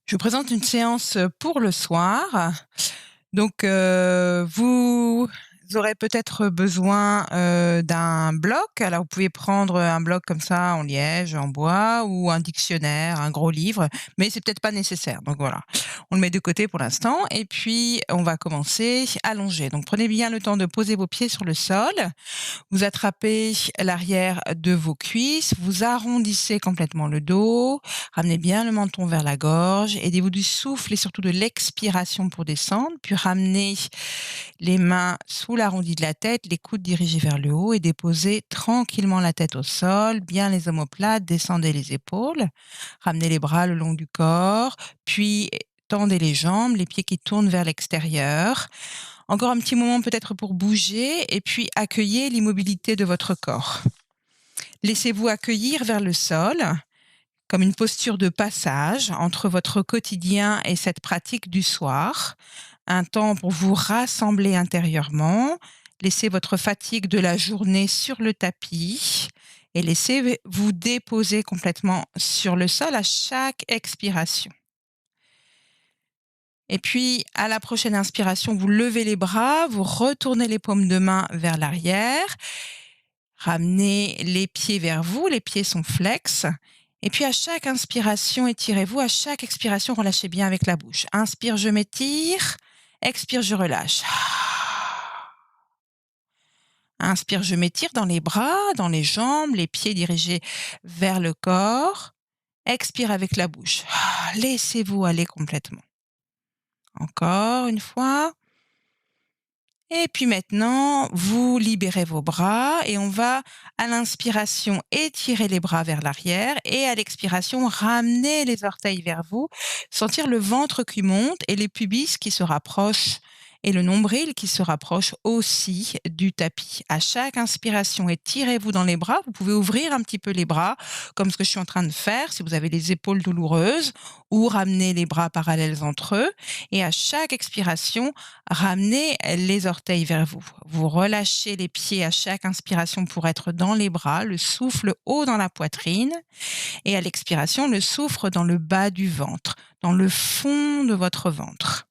Je vous présente une séance pour le soir. Donc, vous aurez peut-être besoin, d'un bloc. Alors vous pouvez prendre, un bloc comme ça en liège, en bois ou un dictionnaire, un gros livre, mais c'est peut-être pas nécessaire. Donc voilà, on le met de côté pour l'instant et puis on va commencer allongé. Donc prenez bien le temps de poser vos pieds sur le sol. Vous attrapez l'arrière de vos cuisses, vous arrondissez complètement le dos, ramenez bien le menton vers la gorge, aidez-vous du souffle et surtout de l'expiration pour descendre, puis ramenez les mains sous l'arrondi de la tête, les coudes dirigés vers le haut et déposez tranquillement la tête au sol, bien les omoplates, descendez les épaules, ramenez les bras le long du corps, puis tendez les jambes, les pieds qui tournent vers l'extérieur. Encore un petit moment peut-être pour bouger et puis accueillez l'immobilité de votre corps. Laissez-vous accueillir vers le sol comme une posture de passage entre votre quotidien et cette pratique du soir. Un temps pour vous rassembler intérieurement. Laissez votre fatigue de la journée sur le tapis et laissez-vous déposer complètement sur le sol à chaque expiration. Et puis, à la prochaine inspiration, vous levez les bras, vous retournez les paumes de main vers l'arrière, ramenez les pieds vers vous, les pieds sont flex. Et puis, à chaque inspiration, étirez-vous, à chaque expiration, relâchez bien avec la bouche. Inspire, je m'étire, expire, je relâche. Inspire, je m'étire dans les bras, dans les jambes, les pieds dirigés vers le corps. Expire avec la bouche. Laissez-vous aller complètement. Encore une fois. Et puis maintenant, vous libérez vos bras et on va, à l'inspiration, étirer les bras vers l'arrière et à l'expiration, ramener les orteils vers vous, sentir le ventre qui monte et les pubis qui se rapprochent et le nombril qui se rapproche aussi du tapis. À chaque inspiration, étirez-vous dans les bras. Vous pouvez ouvrir un petit peu les bras, comme ce que je suis en train de faire si vous avez les épaules douloureuses, ou ramener les bras parallèles entre eux. Et à chaque expiration, ramenez les orteils vers vous. Vous relâchez les pieds à chaque inspiration pour être dans les bras, le souffle haut dans la poitrine et à l'expiration, le souffle dans le bas du ventre, dans le fond de votre ventre.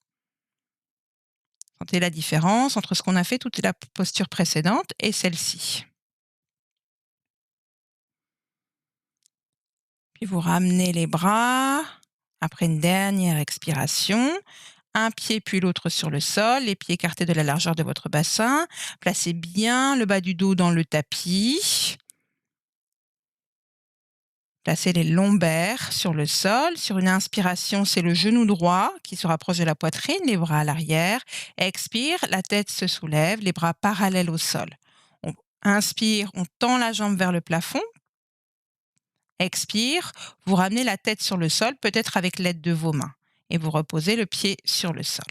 Sentez la différence entre ce qu'on a fait toute la posture précédente et celle-ci. Puis vous ramenez les bras après une dernière expiration. Un pied puis l'autre sur le sol, les pieds écartés de la largeur de votre bassin. Placez bien le bas du dos dans le tapis. Placez les lombaires sur le sol. Sur une inspiration, c'est le genou droit qui se rapproche de la poitrine, les bras à l'arrière. Expire, la tête se soulève, les bras parallèles au sol. On inspire, on tend la jambe vers le plafond. Expire, vous ramenez la tête sur le sol, peut-être avec l'aide de vos mains. Et vous reposez le pied sur le sol.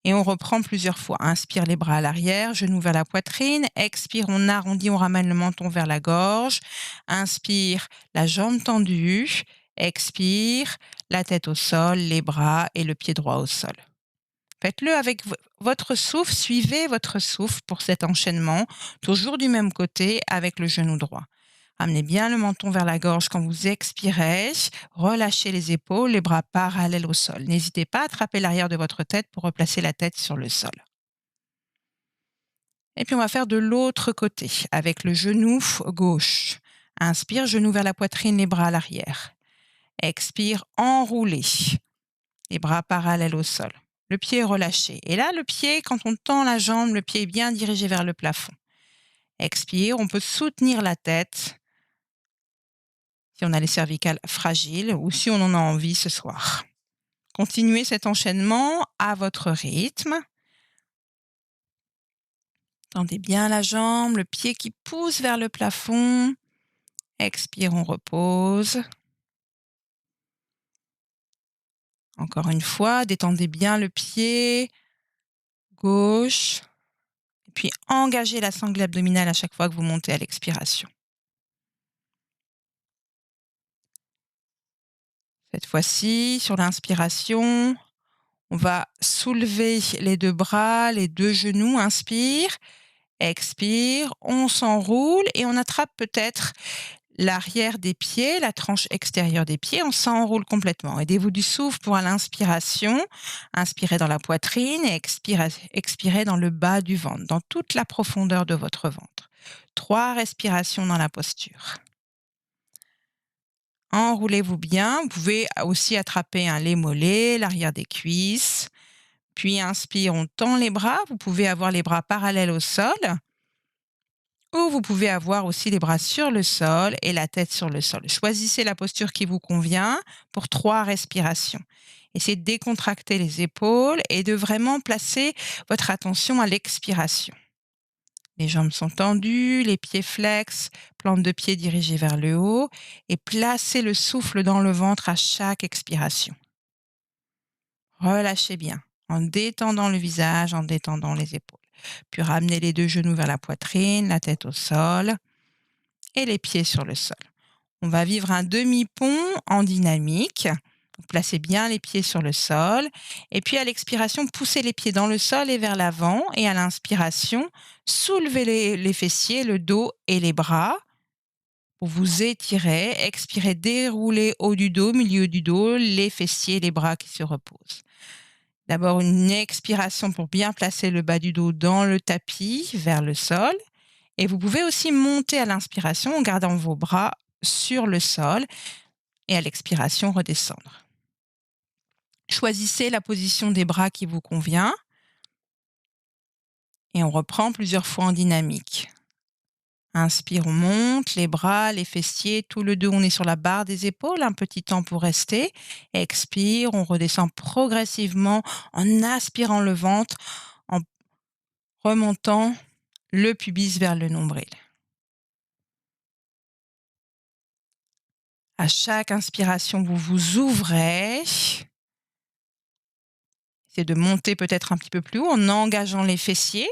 Et on reprend plusieurs fois. Inspire les bras à l'arrière, genoux vers la poitrine. Expire, on arrondit, on ramène le menton vers la gorge. Inspire, la jambe tendue. Expire, la tête au sol, les bras et le pied droit au sol. Faites-le avec votre souffle, suivez votre souffle pour cet enchaînement, toujours du même côté avec le genou droit. Ramenez bien le menton vers la gorge quand vous expirez. Relâchez les épaules, les bras parallèles au sol. N'hésitez pas à attraper l'arrière de votre tête pour replacer la tête sur le sol. Et puis on va faire de l'autre côté avec le genou gauche. Inspire, genou vers la poitrine, les bras à l'arrière. Expire, enroulez. Les bras parallèles au sol. Le pied est relâché. Et là, le pied, quand on tend la jambe, le pied est bien dirigé vers le plafond. Expire, on peut soutenir la tête si on a les cervicales fragiles ou si on en a envie ce soir. Continuez cet enchaînement à votre rythme. Tendez bien la jambe, le pied qui pousse vers le plafond. Expire, on repose. Encore une fois, détendez bien le pied gauche. Et puis engagez la sangle abdominale à chaque fois que vous montez à l'expiration. Cette fois-ci, sur l'inspiration, on va soulever les deux bras, les deux genoux. Inspire, expire, on s'enroule et on attrape peut-être l'arrière des pieds, la tranche extérieure des pieds, on s'enroule complètement. Aidez-vous du souffle pour l'inspiration. Inspirez dans la poitrine et expirez dans le bas du ventre, dans toute la profondeur de votre ventre. 3 respirations dans la posture. Enroulez-vous bien. Vous pouvez aussi attraper les mollets, l'arrière des cuisses. Puis inspire, on tend les bras. Vous pouvez avoir les bras parallèles au sol. Ou vous pouvez avoir aussi les bras sur le sol et la tête sur le sol. Choisissez la posture qui vous convient pour 3 respirations. Essayez de décontracter les épaules et de vraiment placer votre attention à l'expiration. Les jambes sont tendues, les pieds flex, plante de pied dirigée vers le haut et placez le souffle dans le ventre à chaque expiration. Relâchez bien en détendant le visage, en détendant les épaules. Puis ramenez les 2 genoux vers la poitrine, la tête au sol et les pieds sur le sol. On va vivre un demi-pont en dynamique. Donc, placez bien les pieds sur le sol. Et puis à l'expiration, poussez les pieds dans le sol et vers l'avant. Et à l'inspiration, soulevez les fessiers, le dos et les bras pour vous étirer. Expirez, déroulez haut du dos, milieu du dos, les fessiers, les bras qui se reposent. D'abord une expiration pour bien placer le bas du dos dans le tapis vers le sol. Et vous pouvez aussi monter à l'inspiration en gardant vos bras sur le sol et à l'expiration redescendre. Choisissez la position des bras qui vous convient et on reprend plusieurs fois en dynamique. Inspire, on monte les bras, les fessiers, tout le dos, on est sur la barre des épaules, un petit temps pour rester. Expire, on redescend progressivement en aspirant le ventre, en remontant le pubis vers le nombril. À chaque inspiration, vous vous ouvrez. Essayez de monter peut-être un petit peu plus haut en engageant les fessiers.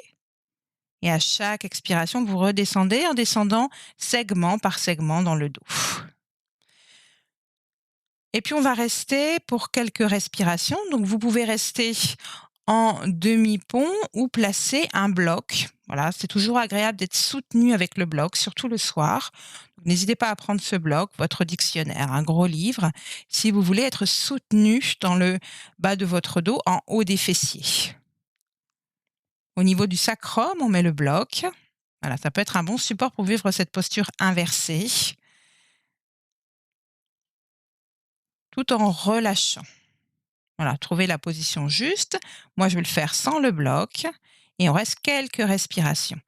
Et à chaque expiration, vous redescendez en descendant segment par segment dans le dos. Et puis on va rester pour quelques respirations. Donc vous pouvez rester en demi-pont ou placer un bloc. Voilà, c'est toujours agréable d'être soutenu avec le bloc, surtout le soir. N'hésitez pas à prendre ce bloc, votre dictionnaire, un gros livre, si vous voulez être soutenu dans le bas de votre dos, en haut des fessiers. Au niveau du sacrum, on met le bloc. Voilà, ça peut être un bon support pour vivre cette posture inversée, tout en relâchant. Voilà, trouvez la position juste. Moi, je vais le faire sans le bloc. Et on reste quelques respirations.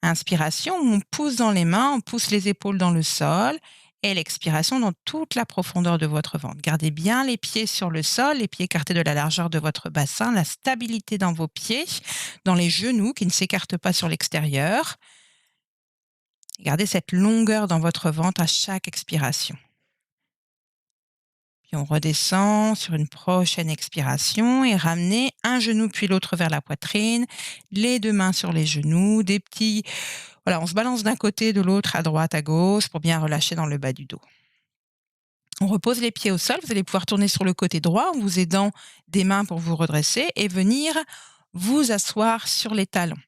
Inspiration, on pousse dans les mains, on pousse les épaules dans le sol. Et l'expiration dans toute la profondeur de votre ventre. Gardez bien les pieds sur le sol, les pieds écartés de la largeur de votre bassin, la stabilité dans vos pieds, dans les genoux qui ne s'écartent pas sur l'extérieur. Gardez cette longueur dans votre ventre à chaque expiration. Puis on redescend sur une prochaine expiration et ramenez un genou puis l'autre vers la poitrine, les 2 mains sur les genoux, des petits... Voilà, on se balance d'un côté, de l'autre, à droite, à gauche, pour bien relâcher dans le bas du dos. On repose les pieds au sol, vous allez pouvoir tourner sur le côté droit en vous aidant des mains pour vous redresser et venir vous asseoir sur les talons.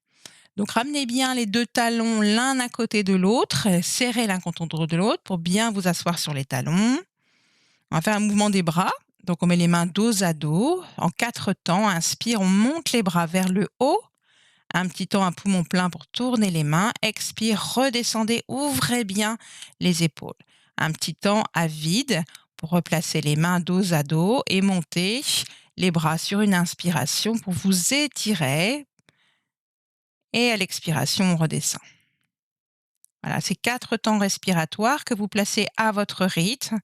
Donc ramenez bien les 2 talons l'un à côté de l'autre, serrez l'un contre de l'autre pour bien vous asseoir sur les talons. On va faire un mouvement des bras. Donc on met les mains dos à dos. En 4 temps, inspire, on monte les bras vers le haut. Un petit temps à poumon plein pour tourner les mains. Expire, redescendez, ouvrez bien les épaules. Un petit temps à vide pour replacer les mains dos à dos et monter les bras sur une inspiration pour vous étirer. Et à l'expiration, on redescend. Voilà, c'est 4 temps respiratoires que vous placez à votre rythme.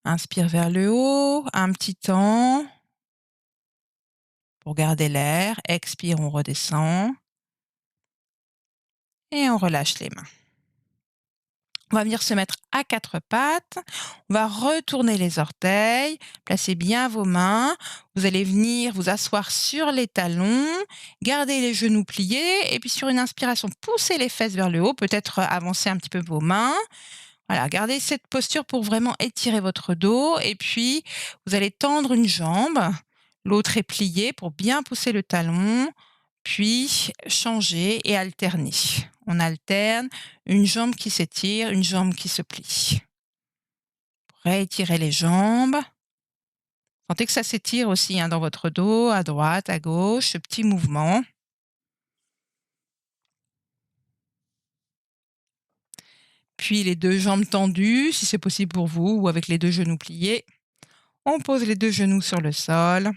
Inspire vers le haut, un petit temps pour garder l'air. Expire, on redescend. Et on relâche les mains. On va venir se mettre à 4 pattes. On va retourner les orteils. Placez bien vos mains. Vous allez venir vous asseoir sur les talons. Gardez les genoux pliés. Et puis sur une inspiration, poussez les fesses vers le haut. Peut-être avancer un petit peu vos mains. Voilà, gardez cette posture pour vraiment étirer votre dos. Et puis, vous allez tendre une jambe. L'autre est pliée pour bien pousser le talon. puis changer et alterner. On alterne une jambe qui s'étire, une jambe qui se plie. Réétirez les jambes. Sentez que ça s'étire aussi dans votre dos, à droite, à gauche, ce petit mouvement. Puis les 2 jambes tendues, si c'est possible pour vous, ou avec les 2 genoux pliés. On pose les 2 genoux sur le sol.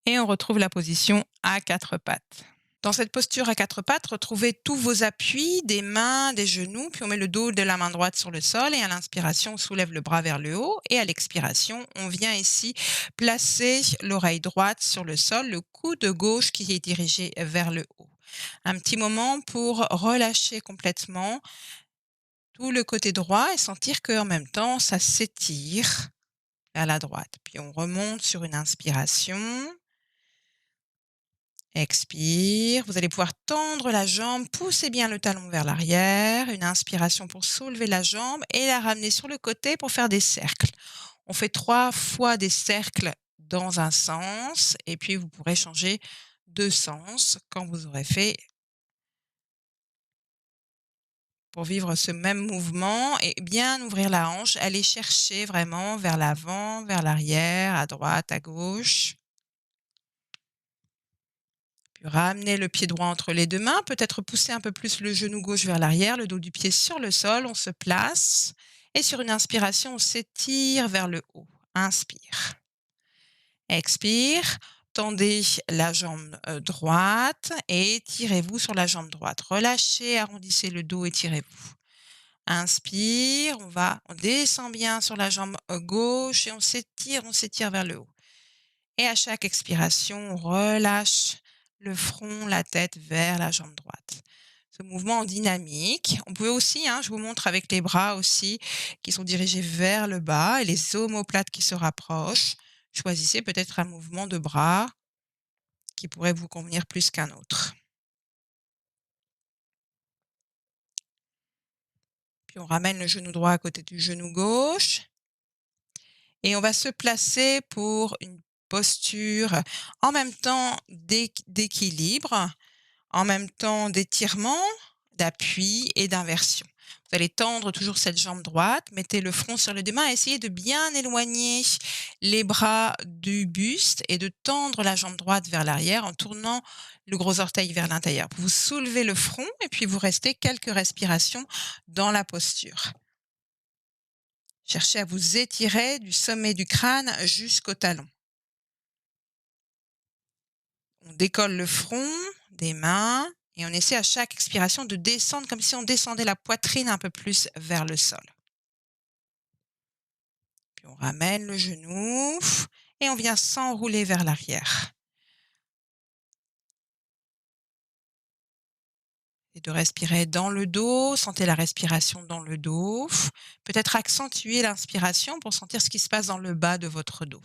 Et on retrouve la position à 4 pattes. Dans cette posture à 4 pattes, retrouvez tous vos appuis, des mains, des genoux, puis on met le dos de la main droite sur le sol et à l'inspiration, on soulève le bras vers le haut et à l'expiration, on vient ici placer l'oreille droite sur le sol, le coude gauche qui est dirigé vers le haut. Un petit moment pour relâcher complètement tout le côté droit et sentir qu'en même temps, ça s'étire vers la droite. Puis on remonte sur une inspiration. Expire, vous allez pouvoir tendre la jambe, pousser bien le talon vers l'arrière, une inspiration pour soulever la jambe et la ramener sur le côté pour faire des cercles. On fait 3 fois des cercles dans un sens et puis vous pourrez changer de sens quand vous aurez fait pour vivre ce même mouvement et bien ouvrir la hanche, aller chercher vraiment vers l'avant, vers l'arrière, à droite, à gauche. Puis ramener le pied droit entre les 2 mains, peut-être pousser un peu plus le genou gauche vers l'arrière, le dos du pied sur le sol, on se place et sur une inspiration, on s'étire vers le haut. Inspire. Expire, tendez la jambe droite et étirez-vous sur la jambe droite. Relâchez, arrondissez le dos, étirez-vous. Inspire, on descend bien sur la jambe gauche et on s'étire vers le haut. Et à chaque expiration, on relâche le front, la tête vers la jambe droite. Ce mouvement dynamique. On peut aussi, je vous montre avec les bras aussi, qui sont dirigés vers le bas et les omoplates qui se rapprochent. Choisissez peut-être un mouvement de bras qui pourrait vous convenir plus qu'un autre. Puis on ramène le genou droit à côté du genou gauche. Et on va se placer pour une posture en même temps d'équilibre, en même temps d'étirement, d'appui et d'inversion. Vous allez tendre toujours cette jambe droite, mettez le front sur les 2 mains, essayez de bien éloigner les bras du buste et de tendre la jambe droite vers l'arrière en tournant le gros orteil vers l'intérieur. Vous soulevez le front et puis vous restez quelques respirations dans la posture. Cherchez à vous étirer du sommet du crâne jusqu'au talon. On décolle le front des mains et on essaie à chaque expiration de descendre comme si on descendait la poitrine un peu plus vers le sol. Puis on ramène le genou et on vient s'enrouler vers l'arrière. Et de respirer dans le dos, sentez la respiration dans le dos. Peut-être accentuer l'inspiration pour sentir ce qui se passe dans le bas de votre dos.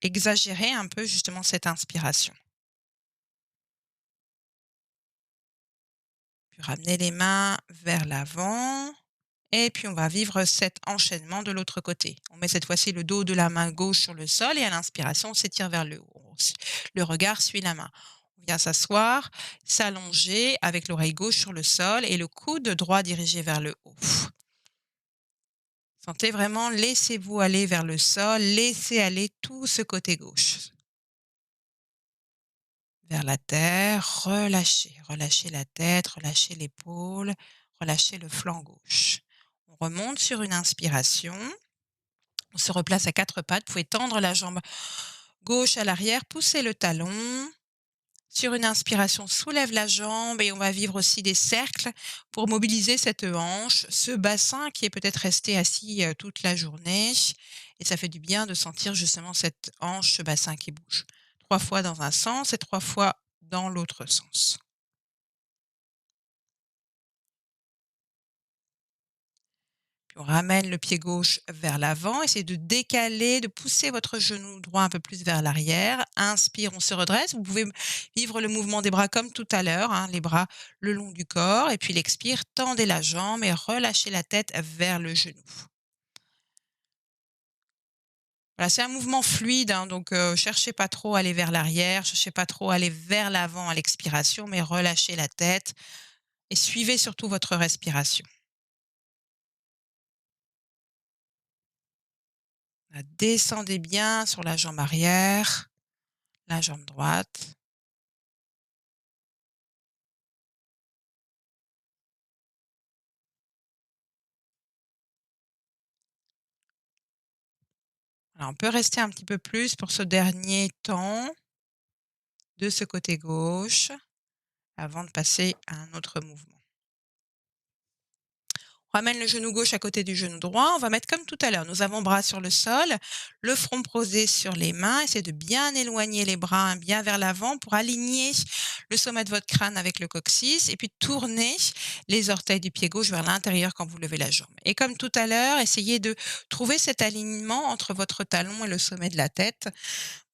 Exagérer un peu justement cette inspiration. Puis ramenez les mains vers l'avant et puis on va vivre cet enchaînement de l'autre côté. On met cette fois-ci le dos de la main gauche sur le sol et à l'inspiration, on s'étire vers le haut. Le regard suit la main. On vient s'asseoir, s'allonger avec l'oreille gauche sur le sol et le coude droit dirigé vers le haut. Sentez vraiment, laissez-vous aller vers le sol, laissez aller tout ce côté gauche. Vers la terre, relâchez la tête, relâchez l'épaule, relâchez le flanc gauche. On remonte sur une inspiration, on se replace à 4 pattes, vous pouvez tendre la jambe gauche à l'arrière, pousser le talon. Sur une inspiration, soulève la jambe et on va vivre aussi des cercles pour mobiliser cette hanche, ce bassin qui est peut-être resté assis toute la journée. Et ça fait du bien de sentir justement cette hanche, ce bassin qui bouge. 3 fois dans un sens et 3 fois dans l'autre sens. Puis on ramène le pied gauche vers l'avant, essayez de décaler, de pousser votre genou droit un peu plus vers l'arrière. Inspire, on se redresse. Vous pouvez vivre le mouvement des bras comme tout à l'heure, les bras le long du corps. Et puis l'expire, tendez la jambe et relâchez la tête vers le genou. Voilà, c'est un mouvement fluide, hein, donc cherchez pas trop à aller vers l'arrière, cherchez pas trop à aller vers l'avant à l'expiration, mais relâchez la tête et suivez surtout votre respiration. Descendez bien sur la jambe arrière, la jambe droite. Voilà, on peut rester un petit peu plus pour ce dernier temps de ce côté gauche avant de passer à un autre mouvement. On ramène le genou gauche à côté du genou droit. On va mettre comme tout à l'heure, nos avant-bras sur le sol, le front posé sur les mains. Essayez de bien éloigner les bras, hein, bien vers l'avant pour aligner le sommet de votre crâne avec le coccyx et puis tourner les orteils du pied gauche vers l'intérieur quand vous levez la jambe. Et comme tout à l'heure, essayez de trouver cet alignement entre votre talon et le sommet de la tête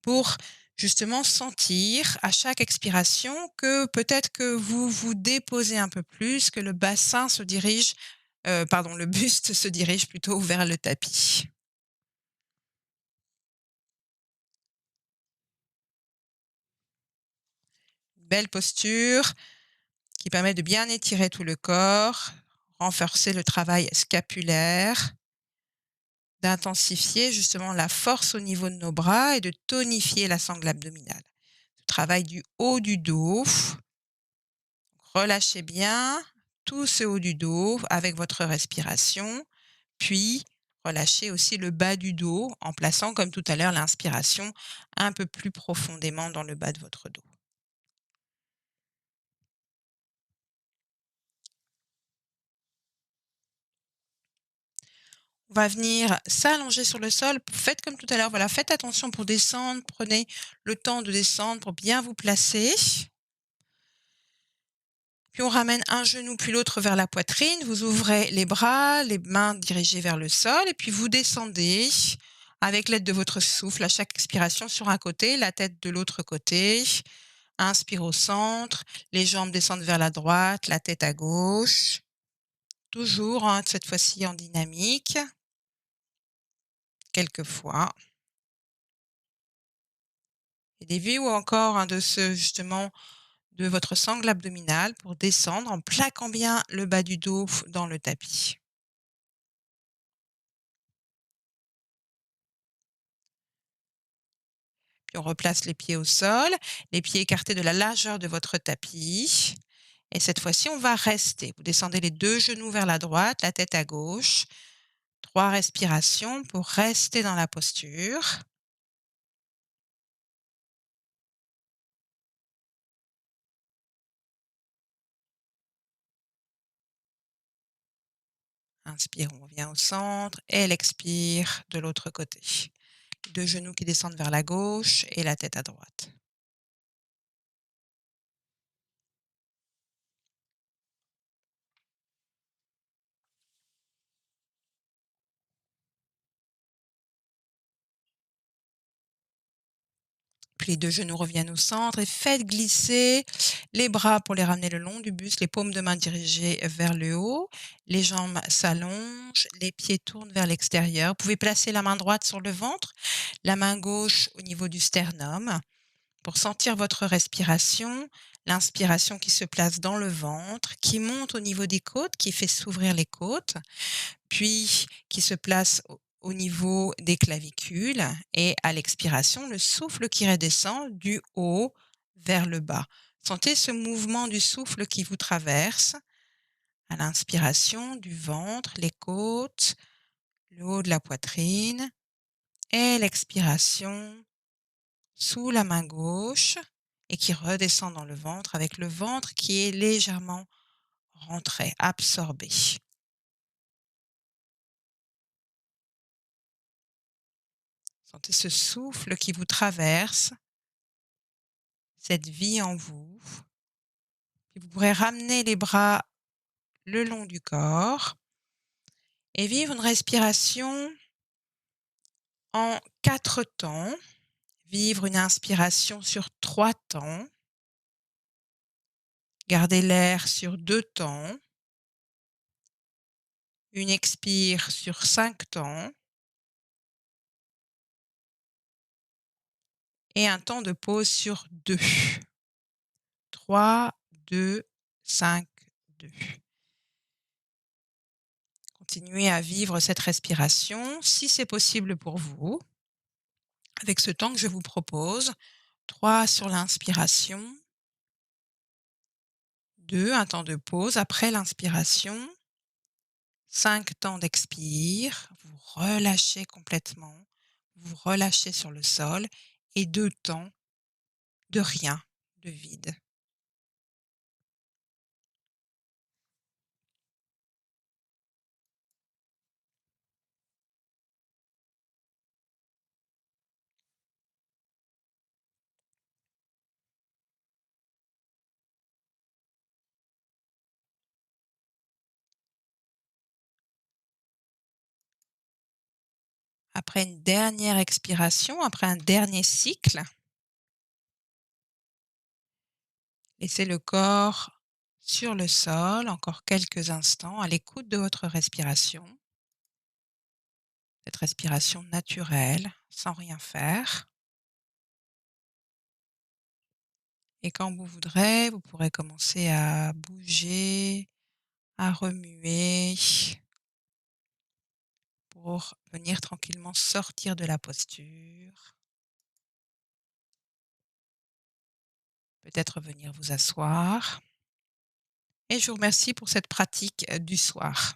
pour justement sentir à chaque expiration que peut-être que vous vous déposez un peu plus, que le bassin se dirige, pardon, le buste se dirige plutôt vers le tapis. Belle posture qui permet de bien étirer tout le corps, renforcer le travail scapulaire, d'intensifier justement la force au niveau de nos bras et de tonifier la sangle abdominale. Le travail du haut du dos. Relâchez bien tout ce haut du dos avec votre respiration, puis relâchez aussi le bas du dos en plaçant, comme tout à l'heure, l'inspiration un peu plus profondément dans le bas de votre dos. On va venir s'allonger sur le sol. Faites comme tout à l'heure, voilà, faites attention pour descendre. Prenez le temps de descendre pour bien vous placer. Puis on ramène un genou puis l'autre vers la poitrine. Vous ouvrez les bras, les mains dirigées vers le sol et puis vous descendez avec l'aide de votre souffle à chaque expiration sur un côté, la tête de l'autre côté. Inspire au centre, les jambes descendent vers la droite, la tête à gauche. Toujours, hein, cette fois-ci en dynamique. Quelques fois. Et des vues ou encore, hein, de ce justement de votre sangle abdominale pour descendre en plaquant bien le bas du dos dans le tapis. Puis on replace les pieds au sol, les pieds écartés de la largeur de votre tapis. Et cette fois-ci, on va rester. Vous descendez les 2 genoux vers la droite, la tête à gauche. 3 respirations pour rester dans la posture. Inspire, on revient au centre et elle expire de l'autre côté. 2 genoux qui descendent vers la gauche et la tête à droite. Puis les 2 genoux reviennent au centre et faites glisser les bras pour les ramener le long du buste, les paumes de main dirigées vers le haut, les jambes s'allongent, les pieds tournent vers l'extérieur. Vous pouvez placer la main droite sur le ventre, la main gauche au niveau du sternum pour sentir votre respiration. L'inspiration qui se place dans le ventre, qui monte au niveau des côtes, qui fait s'ouvrir les côtes, puis qui se place au niveau des clavicules et à l'expiration, le souffle qui redescend du haut vers le bas. Sentez ce mouvement du souffle qui vous traverse à l'inspiration du ventre, les côtes, le haut de la poitrine et l'expiration sous la main gauche et qui redescend dans le ventre avec le ventre qui est légèrement rentré, absorbé. Sentez ce souffle qui vous traverse, cette vie en vous. Puis vous pourrez ramener les bras le long du corps et vivre une respiration en 4 temps. Vivre une inspiration sur 3 temps. Garder l'air sur 2 temps. Une expire sur 5 temps. et un temps de pause sur 2. 3, 2, 5, 2. Continuez à vivre cette respiration, si c'est possible pour vous, avec ce temps que je vous propose. 3 sur l'inspiration, 2, un temps de pause après l'inspiration, 5 temps d'expire, vous relâchez complètement, vous relâchez sur le sol et 2 temps de rien, de vide. Après une dernière expiration, après un dernier cycle, laissez le corps sur le sol encore quelques instants à l'écoute de votre respiration. Cette respiration naturelle, sans rien faire. Et quand vous voudrez, vous pourrez commencer à bouger, à remuer pour venir tranquillement sortir de la posture. Peut-être venir vous asseoir. Et je vous remercie pour cette pratique du soir.